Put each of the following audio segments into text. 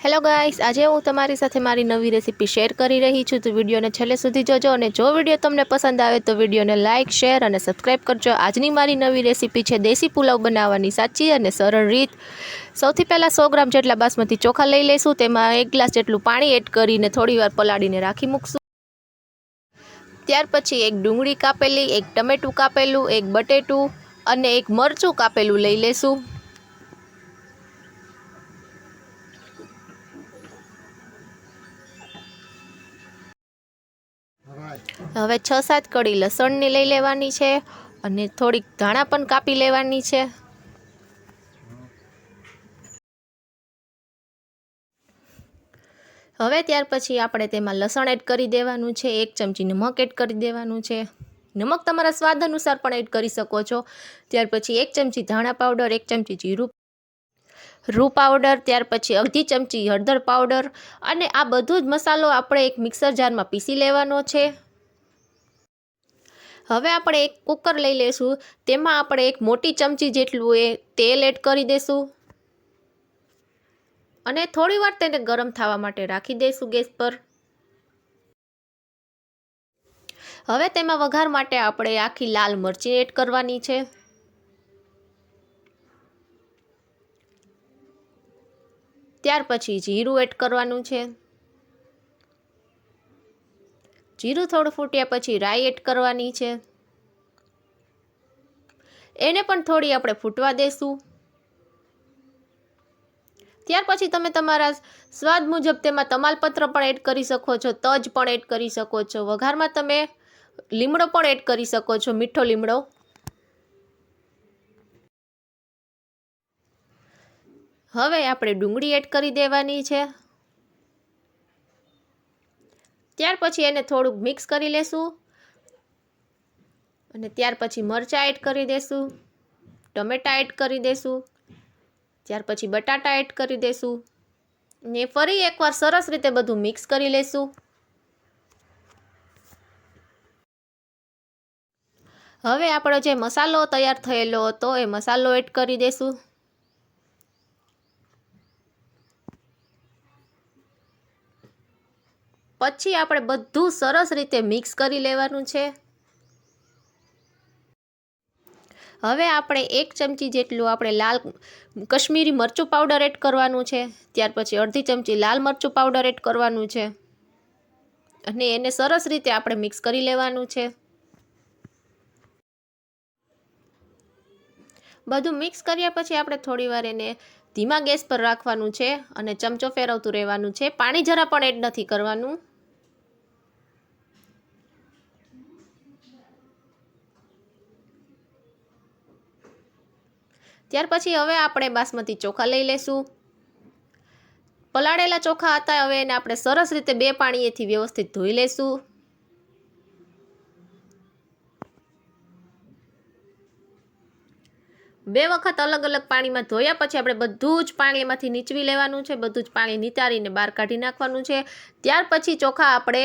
Hello guys, આજે હું તમારી સાથે મારી નવી રેસીપી શેર કરી રહી છું, તો વિડીયોને છેલ્લે સુધી જોજો અને જો વિડીયો તમને પસંદ આવે તો વિડીયોને લાઇક, શેર અને સબસ્ક્રાઈબ કરજો। આજની મારી નવી રેસીપી છે દેશી પુલાવ બનાવવાની સાચી અને સરળ રીત। સૌથી પહેલાં 100 ગ્રામ જેટલા બાસમતી ચોખા લઈ લઈશું। તેમાં 1 ગ્લાસ જેટલું પાણી એડ કરીને થોડીવાર પલાળીને રાખી મૂકશું। ત્યાર પછી એક ડુંગળી કાપેલી, એક ટમેટું કાપેલું, એક બટેટું અને એક મરચું કાપેલું લઈ લેશું। હવે 6-7 કળી લસણની લઈ લેવાની છે અને થોડીક ધાણા પણ કાપી લેવાની છે। હવે ત્યાર પછી આપણે તેમાં લસણ એડ કરી દેવાનું છે। 1 ચમચી નમક એડ કરી દેવાનું છે। નમક તમારા સ્વાદ અનુસાર પણ એડ કરી શકો છો। ત્યાર પછી 1 ચમચી ધાણા પાવડર, 1 ચમચી જીરું પાવડર, ત્યાર પછી અડધી ચમચી હળદર પાવડર અને આ બધું જ મસાલો આપણે એક મિક્સર જારમાં પીસી લેવાનો છે। હવે આપણે એક કુકર લઈ લેશું। તેમાં આપણે એક મોટી ચમચી જેટલું તેલ એડ કરી દેશું અને થોડીવાર તેને ગરમ થવા માટે રાખી દઈશું ગેસ પર। હવે તેમાં વઘાર માટે આપણે આખી લાલ મરચી એડ કરવાની છે। ત્યાર પછી જીરું એડ કરવાનું છે। જીરું થોડું ફૂટ્યા પછી રાઈ એડ કરવાની છે। એને પણ થોડી આપણે ફૂટવા દઈશું। ત્યાર પછી તમે તમારા સ્વાદ મુજબ તેમાં તમાલપત્ર પણ એડ કરી શકો છો, તજ પણ એડ કરી શકો છો। વઘારમાં તમે લીમડો પણ એડ કરી શકો છો, મીઠો લીમડો। હવે આપણે ડુંગળી એડ કરી દેવાની છે। ત્યાર પછી એને થોડુંક મિક્સ કરી લેશું અને ત્યાર પછી મરચાં એડ કરી દેશું, ટમેટાં એડ કરી દેશું, ત્યાર પછી બટાટા એડ કરી દેશું ને ફરી એકવાર સરસ રીતે બધું મિક્સ કરી લેશું। હવે આપણો જે મસાલો તૈયાર થયેલો હતો એ મસાલો એડ કરી દેશું। પછી આપણે બધું સરસ રીતે મિક્સ કરી લેવાનું છે। હવે આપણે 1 ચમચી જેટલું આપણે લાલ કશ્મીરી મરચું પાવડર એડ કરવાનું છે। ત્યાર પછી અડધી ચમચી લાલ મરચું પાવડર એડ કરવાનું છે અને એને સરસ રીતે આપણે મિક્સ કરી લેવાનું છે। બધું મિક્સ કર્યા પછી આપણે થોડીવાર એને ધીમા ગેસ પર રાખવાનું છે અને ચમચો ફેરવતું રહેવાનું છે। પાણી જરા પણ એડ નથી કરવાનું। ત્યાર પછી હવે આપણે બાસમતી ચોખા લઈ લેશું। પલાળેલા ચોખા હતા, હવે એને આપણે સરસ રીતે 2 પાણીએથી વ્યવસ્થિત ધોઈ લેશું। બે વખત અલગ અલગ પાણીમાં ધોયા પછી આપણે બધું જ પાણી એમાંથી નીચવી લેવાનું છે। બધું જ પાણી નિતારીને બહાર કાઢી નાખવાનું છે। ત્યાર પછી ચોખા આપણે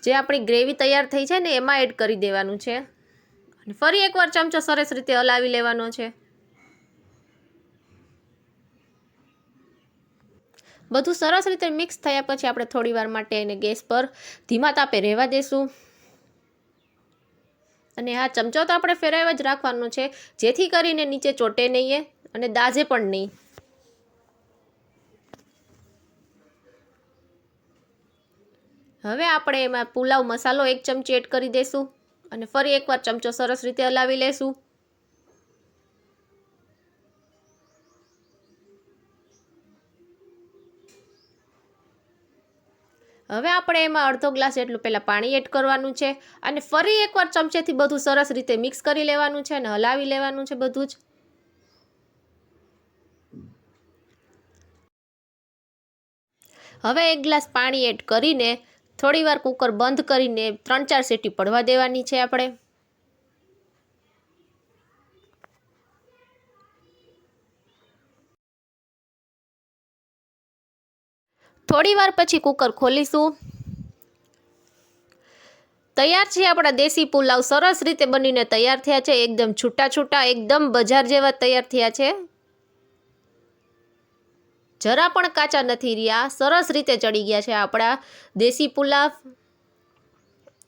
જે આપણી ગ્રેવી તૈયાર થઈ છે ને એમાં એડ કરી દેવાનું છે અને ફરી એકવાર ચમચો સરસ રીતે હલાવી લેવાનો છે। બધું સરસ રીતે મિક્સ થયા પછી આપણે થોડીવાર માટે એને ગેસ પર ધીમા તાપે રહેવા દેશું અને આ ચમચો તો આપણે ફેરવ્યા જ રાખવાનો છે, જેથી કરીને નીચે ચોટે નહીં અને દાઝે પણ નહીં। હવે આપણે એમાં પુલાવ મસાલો 1 ચમચી એડ કરી દઈશું અને ફરી એકવાર ચમચો સરસ રીતે હલાવી લેશું। હવે આપણે એમાં અડધો ગ્લાસ જેટલું પહેલાં પાણી એડ કરવાનું છે અને ફરી એકવાર ચમચેથી બધું સરસ રીતે મિક્સ કરી લેવાનું છે અને હલાવી લેવાનું છે બધું જ। હવે 1 ગ્લાસ પાણી એડ કરીને થોડીવાર કુકર બંધ કરીને 3-4 સીટી પડવા દેવાની છે આપણે। થોડીવાર પછી કુકર ખોલીશું। તૈયાર છે આપણા દેશી પુલાવ, સરસ રીતે બનીને તૈયાર થયા છે। એકદમ છૂટા છૂટા, એકદમ બજાર જેવા તૈયાર થયા છે। જરા પણ કાચા નથી રહ્યા, સરસ રીતે ચડી ગયા છે આપણા દેશી પુલાવ.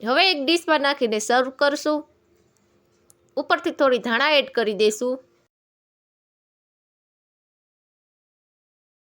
હવે એક ડીશમાં નાખીને સર્વ કરશું. ઉપરથી થોડી ધાણા એડ કરી દઈશું.